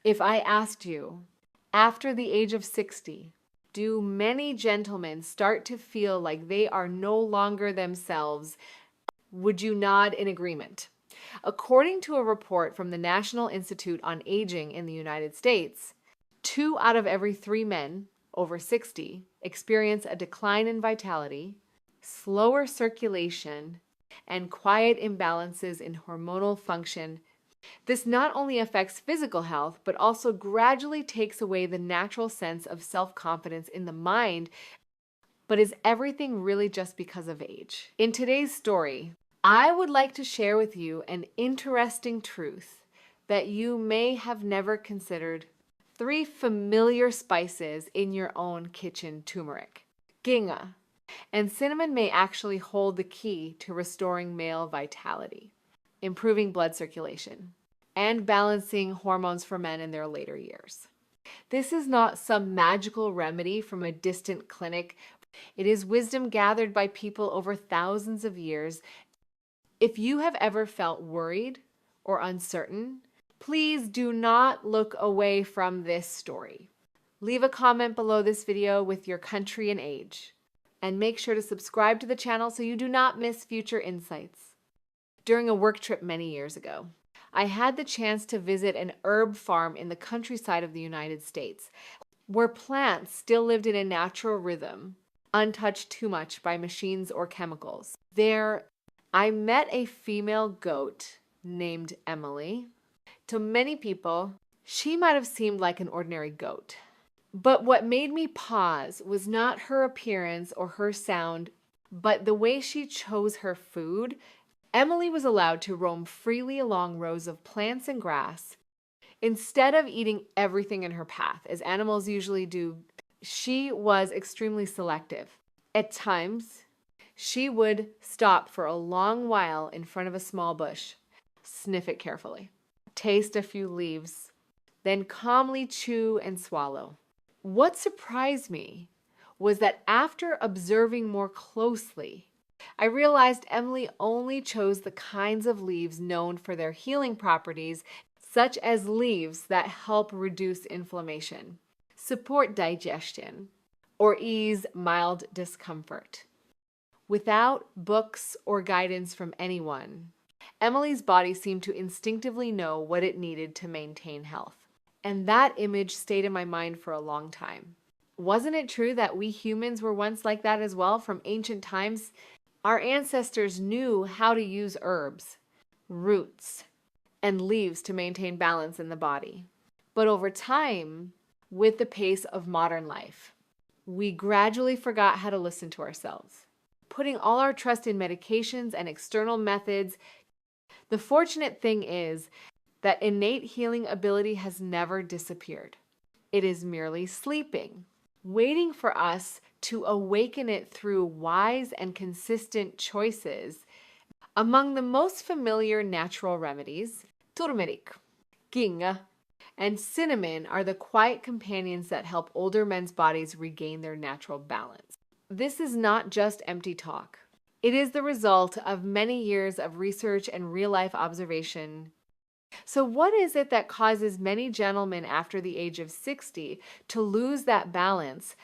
If I asked you, after the age of 60, do many gentlemen start to feel like they are no longer themselves? Would you nod in agreement? According to a report from the National Institute on Aging in the United States, 2 out of every 3 men over 60 experience a decline in vitality, slower circulation, and quiet imbalances in hormonal function. This not only affects physical health, but also gradually takes away the natural sense of self-confidence in the mind. But is everything really just because of age? In today's story, I would like to share with you an interesting truth that you may have never considered. 3 familiar spices in your own kitchen: turmeric, ginga, and cinnamon may actually hold the key to restoring male vitality, improving blood circulation, and balancing hormones for men in their later years. This is not some magical remedy from a distant clinic. It is wisdom gathered by people over thousands of years. If you have ever felt worried or uncertain, please do not look away from this story. Leave a comment below this video with your country and age. And make sure to subscribe to the channel so you do not miss future insights. During a work trip many years ago, I had the chance to visit an herb farm in the countryside of the United States, where plants still lived in a natural rhythm, untouched too much by machines or chemicals. There, I met a female goat named Emily. To many people, she might have seemed like an ordinary goat. But what made me pause was not her appearance or her sound, but the way she chose her food. Emily was allowed to roam freely along rows of plants and grass. Instead of eating everything in her path, as animals usually do, she was extremely selective. At times, she would stop for a long while in front of a small bush, sniff it carefully, taste a few leaves, then calmly chew and swallow. What surprised me was that after observing more closely, I realized Emily only chose the kinds of leaves known for their healing properties, such as leaves that help reduce inflammation, support digestion, or ease mild discomfort. Without books or guidance from anyone, Emily's body seemed to instinctively know what it needed to maintain health. And that image stayed in my mind for a long time. Wasn't it true that we humans were once like that as well? From ancient times, our ancestors knew how to use herbs, roots, and leaves to maintain balance in the body. But over time, with the pace of modern life, we gradually forgot how to listen to ourselves, putting all our trust in medications and external methods. The fortunate thing is that innate healing ability has never disappeared. It is merely sleeping, waiting for us to awaken it through wise and consistent choices. Among the most familiar natural remedies, turmeric, ginga, and cinnamon are the quiet companions that help older men's bodies regain their natural balance. This is not just empty talk. It is the result of many years of research and real-life observation. So what is it that causes many gentlemen after the age of 60 to lose that balance?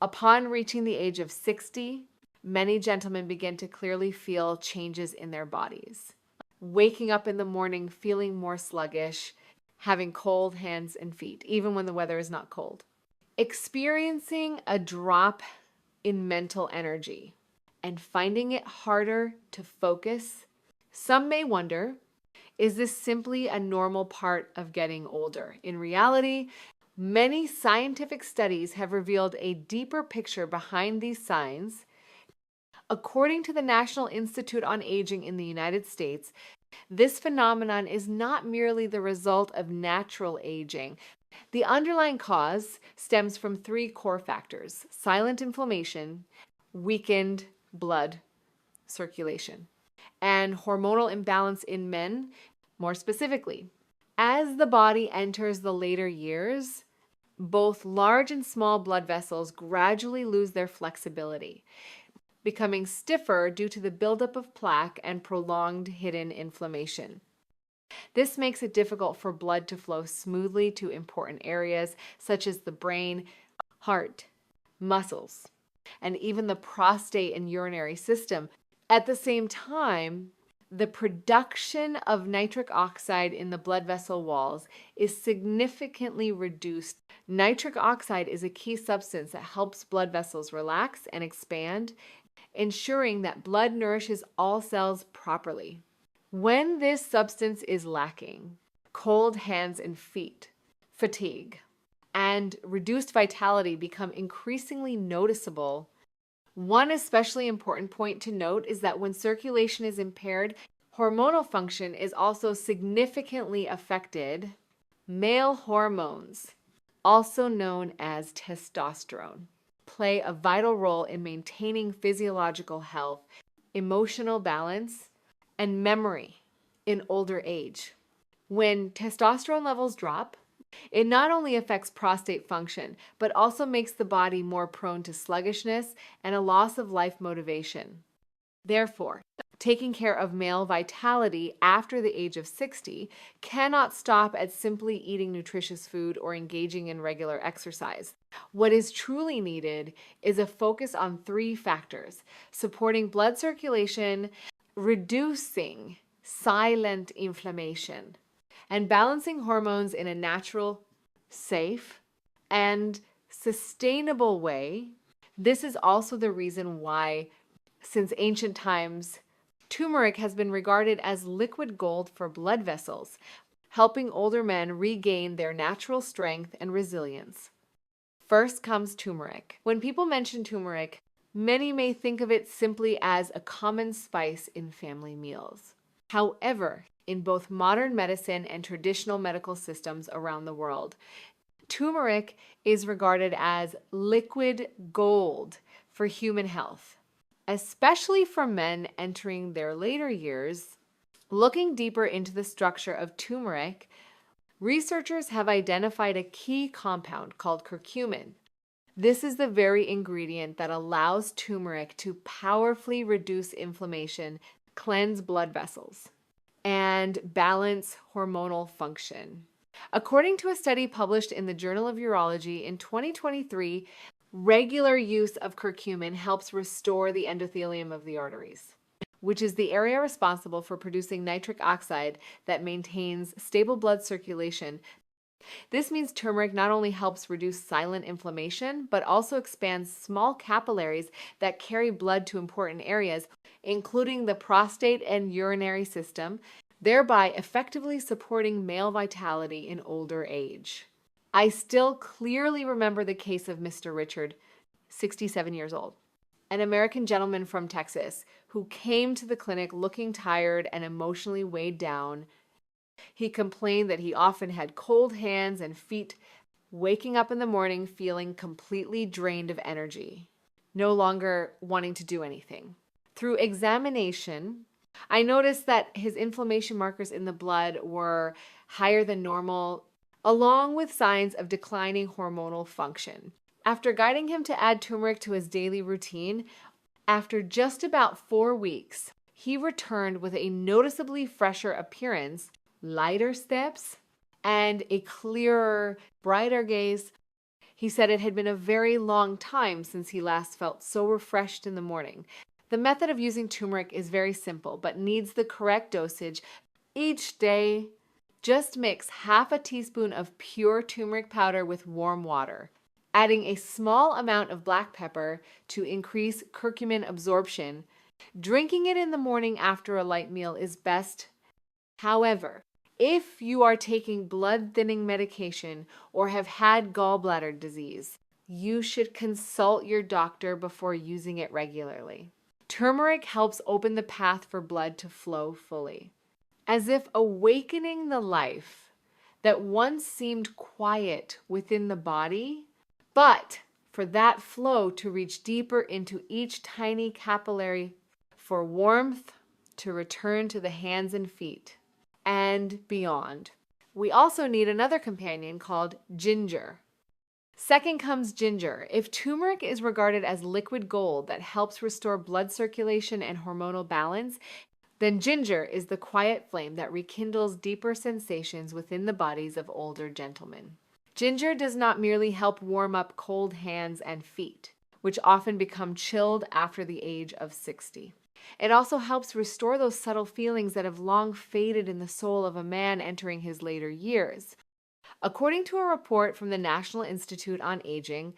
Upon reaching the age of 60, many gentlemen begin to clearly feel changes in their bodies. Waking up in the morning feeling more sluggish, having cold hands and feet, even when the weather is not cold. Experiencing a drop in mental energy and finding it harder to focus. Some may wonder, is this simply a normal part of getting older? In reality, many scientific studies have revealed a deeper picture behind these signs. According to the National Institute on Aging in the United States, this phenomenon is not merely the result of natural aging. The underlying cause stems from 3 core factors: silent inflammation, weakened blood circulation, and hormonal imbalance in men. More specifically, as the body enters the later years, both large and small blood vessels gradually lose their flexibility, becoming stiffer due to the buildup of plaque and prolonged hidden inflammation. This makes it difficult for blood to flow smoothly to important areas such as the brain, heart, muscles, and even the prostate and urinary system. At the same time, the production of nitric oxide in the blood vessel walls is significantly reduced. Nitric oxide is a key substance that helps blood vessels relax and expand, ensuring that blood nourishes all cells properly. When this substance is lacking, cold hands and feet, fatigue, and reduced vitality become increasingly noticeable. One especially important point to note is that when circulation is impaired, hormonal function is also significantly affected. Male hormones, also known as testosterone, play a vital role in maintaining physiological health, emotional balance, and memory in older age. When testosterone levels drop, it not only affects prostate function, but also makes the body more prone to sluggishness and a loss of life motivation. Therefore, taking care of male vitality after the age of 60 cannot stop at simply eating nutritious food or engaging in regular exercise. What is truly needed is a focus on three factors: supporting blood circulation, reducing silent inflammation, and balancing hormones in a natural, safe, and sustainable way. This is also the reason why, since ancient times, turmeric has been regarded as liquid gold for blood vessels, helping older men regain their natural strength and resilience. First comes turmeric. When people mention turmeric, many may think of it simply as a common spice in family meals. However, in both modern medicine and traditional medical systems around the world, turmeric is regarded as liquid gold for human health, especially for men entering their later years. Looking deeper into the structure of turmeric, researchers have identified a key compound called curcumin. This is the very ingredient that allows turmeric to powerfully reduce inflammation, cleanse blood vessels, and balance hormonal function. According to a study published in the Journal of Urology in 2023, regular use of curcumin helps restore the endothelium of the arteries, which is the area responsible for producing nitric oxide that maintains stable blood circulation. This means turmeric not only helps reduce silent inflammation, but also expands small capillaries that carry blood to important areas, including the prostate and urinary system, thereby effectively supporting male vitality in older age. I still clearly remember the case of Mr. Richard, 67 years old, an American gentleman from Texas who came to the clinic looking tired and emotionally weighed down. He complained that he often had cold hands and feet, waking up in the morning feeling completely drained of energy, no longer wanting to do anything. Through examination, I noticed that his inflammation markers in the blood were higher than normal, along with signs of declining hormonal function. After guiding him to add turmeric to his daily routine, after just about 4 weeks, he returned with a noticeably fresher appearance, lighter steps, and a clearer, brighter gaze. He said it had been a very long time since he last felt so refreshed in the morning. The method of using turmeric is very simple, but needs the correct dosage. Each day, just mix half a teaspoon of pure turmeric powder with warm water, adding a small amount of black pepper to increase curcumin absorption. Drinking it in the morning after a light meal is best. However, if you are taking blood-thinning medication or have had gallbladder disease, you should consult your doctor before using it regularly. Turmeric helps open the path for blood to flow fully, as if awakening the life that once seemed quiet within the body, but for that flow to reach deeper into each tiny capillary, for warmth to return to the hands and feet and beyond. We also need another companion called ginger. Second comes ginger. If turmeric is regarded as liquid gold that helps restore blood circulation and hormonal balance, then ginger is the quiet flame that rekindles deeper sensations within the bodies of older gentlemen. Ginger does not merely help warm up cold hands and feet, which often become chilled after the age of 60. It also helps restore those subtle feelings that have long faded in the soul of a man entering his later years. According to a report from the National Institute on Aging,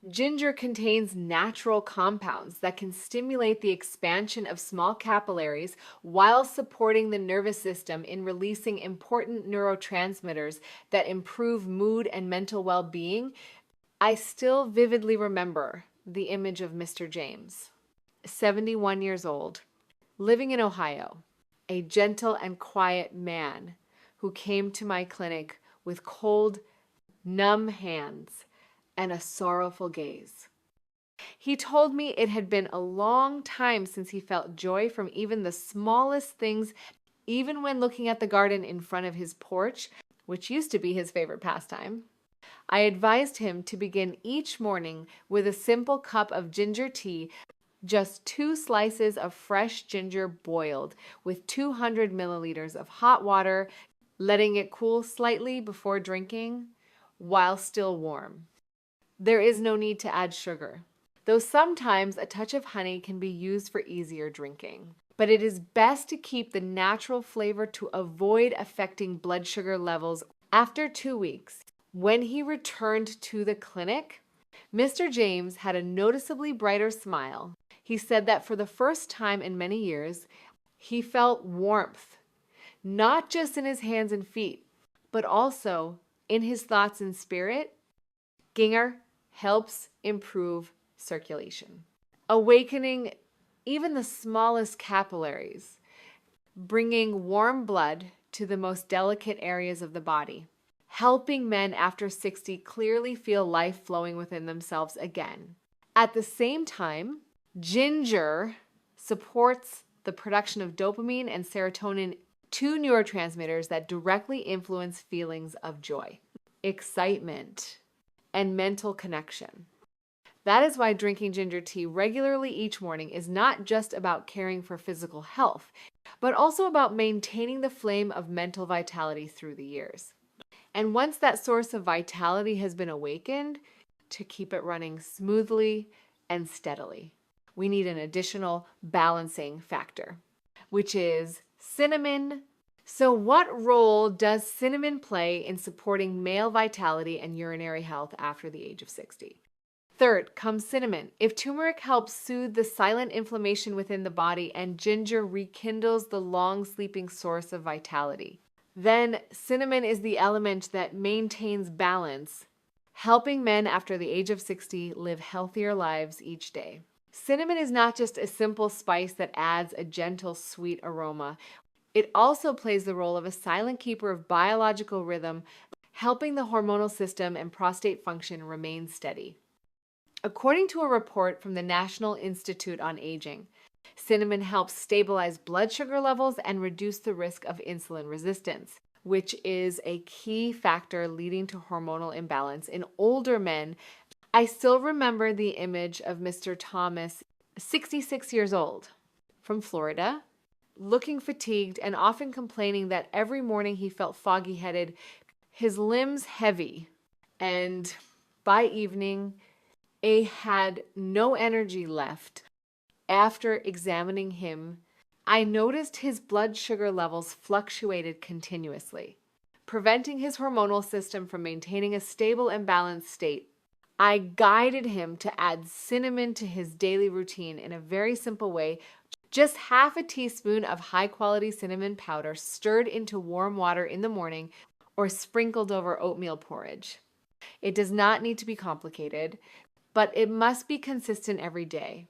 ginger contains natural compounds that can stimulate the expansion of small capillaries while supporting the nervous system in releasing important neurotransmitters that improve mood and mental well-being. I still vividly remember the image of Mr. James, 71 years old, living in Ohio, a gentle and quiet man who came to my clinic with cold, numb hands and a sorrowful gaze. He told me it had been a long time since he felt joy from even the smallest things, even when looking at the garden in front of his porch, which used to be his favorite pastime. I advised him to begin each morning with a simple cup of ginger tea, just 2 slices of fresh ginger boiled with 200 milliliters of hot water, letting it cool slightly before drinking while still warm. There is no need to add sugar, though sometimes a touch of honey can be used for easier drinking. But it is best to keep the natural flavor to avoid affecting blood sugar levels. After 2 weeks, when he returned to the clinic, Mr. James had a noticeably brighter smile. He said that for the first time in many years, he felt warmth, not just in his hands and feet, but also in his thoughts and spirit. Ginger helps improve circulation, awakening even the smallest capillaries, bringing warm blood to the most delicate areas of the body, helping men after 60 clearly feel life flowing within themselves again. At the same time, ginger supports the production of dopamine and serotonin, 2 neurotransmitters that directly influence feelings of joy, excitement, and mental connection. That is why drinking ginger tea regularly each morning is not just about caring for physical health, but also about maintaining the flame of mental vitality through the years. And once that source of vitality has been awakened, to keep it running smoothly and steadily, we need an additional balancing factor, which is cinnamon. So what role does cinnamon play in supporting male vitality and urinary health after the age of 60? Third comes cinnamon. If turmeric helps soothe the silent inflammation within the body and ginger rekindles the long-sleeping source of vitality, then cinnamon is the element that maintains balance, helping men after the age of 60 live healthier lives each day. Cinnamon is not just a simple spice that adds a gentle, sweet aroma. It also plays the role of a silent keeper of biological rhythm, helping the hormonal system and prostate function remain steady. According to a report from the National Institute on Aging, cinnamon helps stabilize blood sugar levels and reduce the risk of insulin resistance, which is a key factor leading to hormonal imbalance in older men. I still remember the image of Mr. Thomas, 66 years old, from Florida, looking fatigued and often complaining that every morning he felt foggy-headed, his limbs heavy, and by evening, he had no energy left. After examining him, I noticed his blood sugar levels fluctuated continuously, preventing his hormonal system from maintaining a stable and balanced state. I guided him to add cinnamon to his daily routine in a very simple way. Just half a teaspoon of high-quality cinnamon powder stirred into warm water in the morning or sprinkled over oatmeal porridge. It does not need to be complicated, but it must be consistent every day.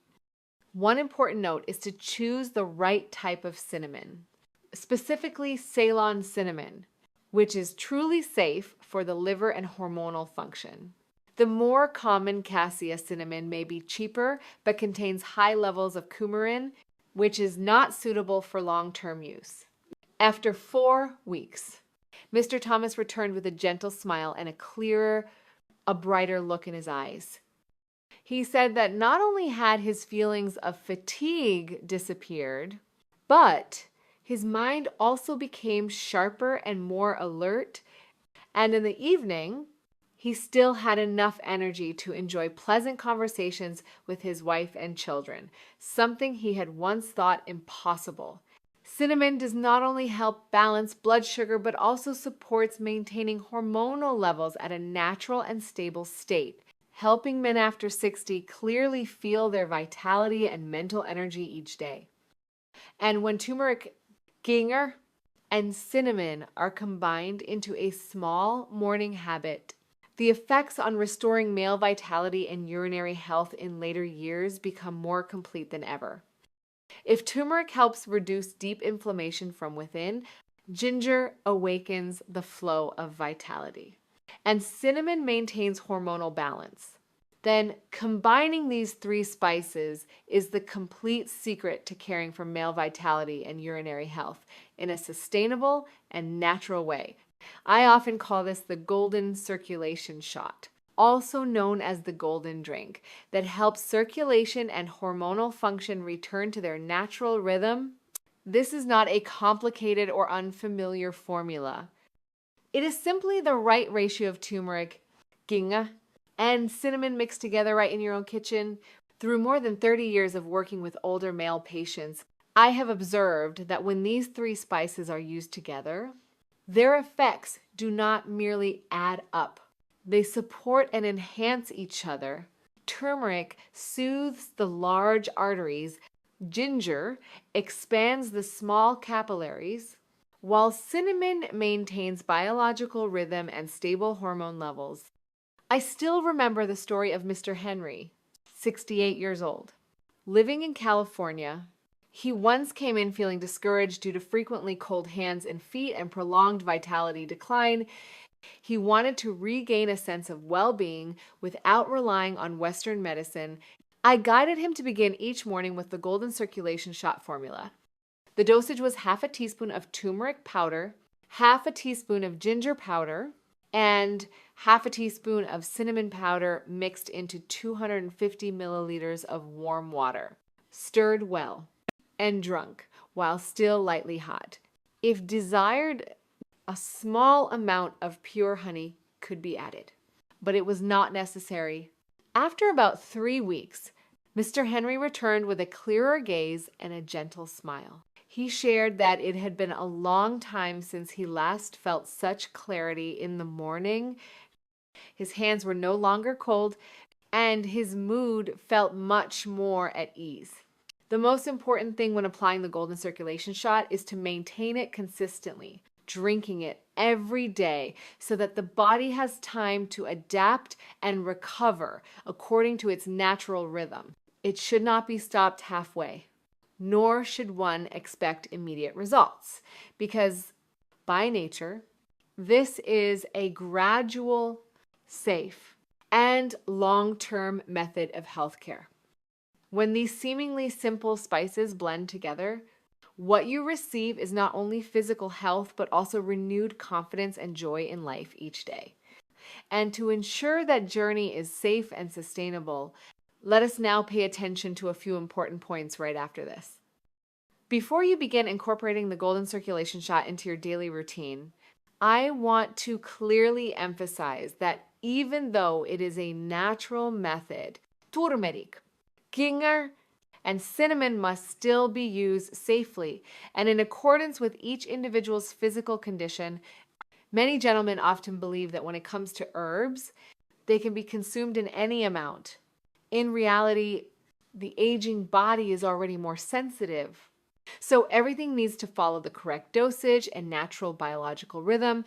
One important note is to choose the right type of cinnamon, specifically Ceylon cinnamon, which is truly safe for the liver and hormonal function. The more common cassia cinnamon may be cheaper, but contains high levels of coumarin, which is not suitable for long-term use. After 4 weeks, Mr. Thomas returned with a gentle smile and a brighter look in his eyes. He said that not only had his feelings of fatigue disappeared, but His mind also became sharper and more alert, and in the evening, he still had enough energy to enjoy pleasant conversations with his wife and children, something he had once thought impossible. Cinnamon does not only help balance blood sugar, but also supports maintaining hormonal levels at a natural and stable state, helping men after 60 clearly feel their vitality and mental energy each day. And when turmeric, ginger, and cinnamon are combined into a small morning habit, the effects on restoring male vitality and urinary health in later years become more complete than ever. If turmeric helps reduce deep inflammation from within, ginger awakens the flow of vitality, and cinnamon maintains hormonal balance. Then combining these three spices is the complete secret to caring for male vitality and urinary health in a sustainable and natural way. I often call this the golden circulation shot, also known as the golden drink, that helps circulation and hormonal function return to their natural rhythm. This is not a complicated or unfamiliar formula. It is simply the right ratio of turmeric, ginger, and cinnamon mixed together right in your own kitchen. Through more than 30 years of working with older male patients, I have observed that when these three spices are used together, their effects do not merely add up. They support and enhance each other. Turmeric soothes the large arteries, ginger expands the small capillaries, while cinnamon maintains biological rhythm and stable hormone levels. I still remember the story of Mr. Henry, 68 years old. Living in California, he once came in feeling discouraged due to frequently cold hands and feet and prolonged vitality decline. He wanted to regain a sense of well-being without relying on Western medicine. I guided him to begin each morning with the golden circulation shot formula. The dosage was half a teaspoon of turmeric powder, half a teaspoon of ginger powder, and half a teaspoon of cinnamon powder mixed into 250 milliliters of warm water, stirred well, and drunk while still lightly hot. If desired, a small amount of pure honey could be added, but it was not necessary. After about 3 weeks, Mr. Henry returned with a clearer gaze and a gentle smile. He shared that it had been a long time since he last felt such clarity in the morning. His hands were no longer cold, and his mood felt much more at ease. The most important thing when applying the golden circulation shot is to maintain it consistently, drinking it every day so that the body has time to adapt and recover according to its natural rhythm. It should not be stopped halfway, nor should one expect immediate results, because by nature, this is a gradual, safe, and long-term method of healthcare. When these seemingly simple spices blend together, what you receive is not only physical health, but also renewed confidence and joy in life each day. And to ensure that journey is safe and sustainable, let us now pay attention to a few important points right after this. Before you begin incorporating the golden circulation shot into your daily routine, I want to clearly emphasize that even though it is a natural method, turmeric, ginger, and cinnamon must still be used safely and in accordance with each individual's physical condition. Many gentlemen often believe that when it comes to herbs, they can be consumed in any amount. In reality, the aging body is already more sensitive. So everything needs to follow the correct dosage and natural biological rhythm.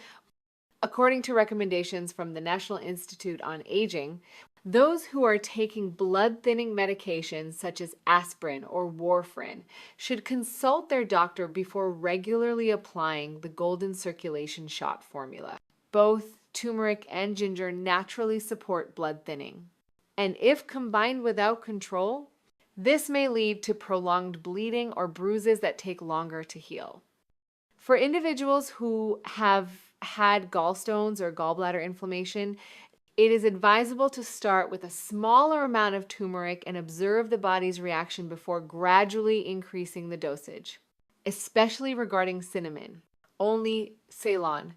According to recommendations from the National Institute on Aging, those who are taking blood-thinning medications such as aspirin or warfarin should consult their doctor before regularly applying the golden circulation shot formula. Both turmeric and ginger naturally support blood thinning. And if combined without control, this may lead to prolonged bleeding or bruises that take longer to heal. For individuals who have had gallstones or gallbladder inflammation, it is advisable to start with a smaller amount of turmeric and observe the body's reaction before gradually increasing the dosage. especially regarding cinnamon. Only Ceylon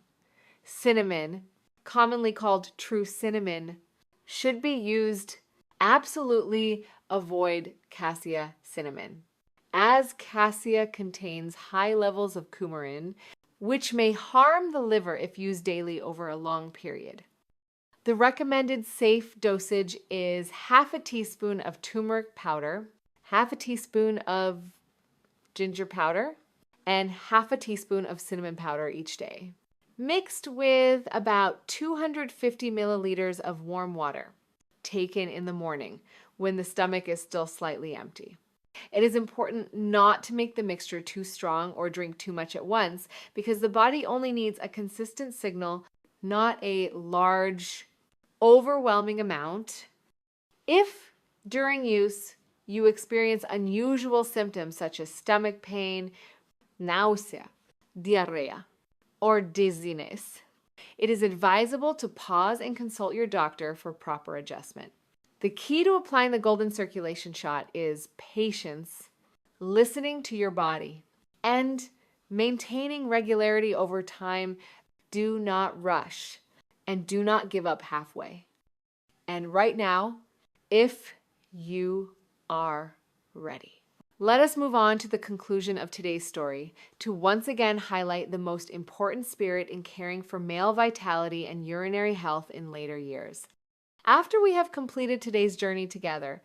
cinnamon, commonly called true cinnamon, should be used. Absolutely avoid cassia cinnamon, as cassia contains high levels of coumarin, which may harm the liver if used daily over a long period. The recommended safe dosage is half a teaspoon of turmeric powder, half a teaspoon of ginger powder, and half a teaspoon of cinnamon powder each day, mixed with about 250 milliliters of warm water, taken in the morning when the stomach is still slightly empty. It is important not to make the mixture too strong or drink too much at once, because the body only needs a consistent signal, not a large, overwhelming amount. If during use you experience unusual symptoms such as stomach pain, nausea, diarrhea, or dizziness, it is advisable to pause and consult your doctor for proper adjustment. The key to applying the golden circulation shot is patience, listening to your body, and maintaining regularity over time. Do not rush and do not give up halfway. And right now, if you are ready. Let us move on to the conclusion of today's story to once again highlight the most important spirit in caring for male vitality and urinary health in later years. After we have completed today's journey together,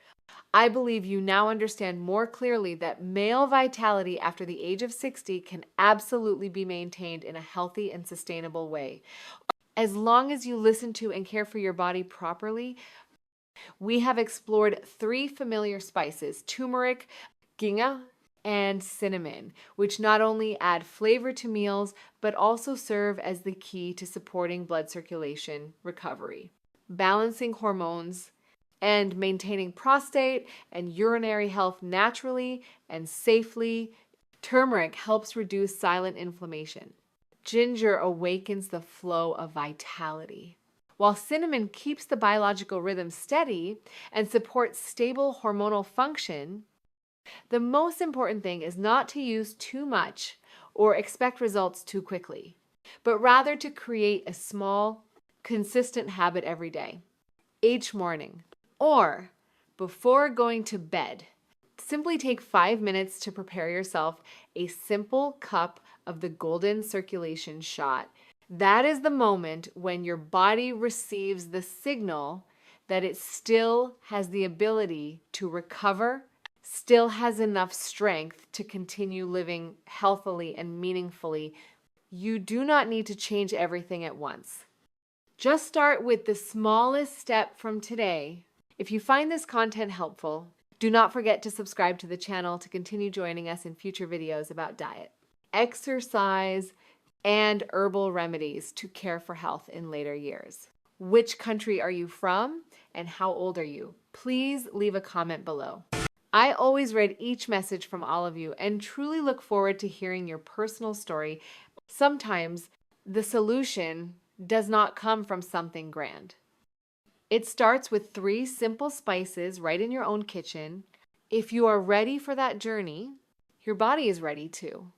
I believe you now understand more clearly that male vitality after the age of 60 can absolutely be maintained in a healthy and sustainable way. As long as you listen to and care for your body properly. We have explored 3 familiar spices, turmeric, ginga, and cinnamon, which not only add flavor to meals, but also serve as the key to supporting blood circulation recovery, balancing hormones, and maintaining prostate and urinary health naturally and safely. Turmeric helps reduce silent inflammation. Ginger awakens the flow of vitality, while cinnamon keeps the biological rhythm steady and supports stable hormonal function. The most important thing is not to use too much or expect results too quickly, but rather to create a small, consistent habit every day, each morning, or before going to bed. Simply take 5 minutes to prepare yourself a simple cup of the golden circulation shot. That is the moment when your body receives the signal that it still has the ability to recover, still has enough strength to continue living healthily and meaningfully. You do not need to change everything at once. Just start with the smallest step from today. If you find this content helpful, do not forget to subscribe to the channel to continue joining us in future videos about diet, exercise, and herbal remedies to care for health in later years. Which country are you from and how old are you? Please leave a comment below. I always read each message from all of you and truly look forward to hearing your personal story. Sometimes the solution does not come from something grand. It starts with 3 simple spices right in your own kitchen. If you are ready for that journey, your body is ready too.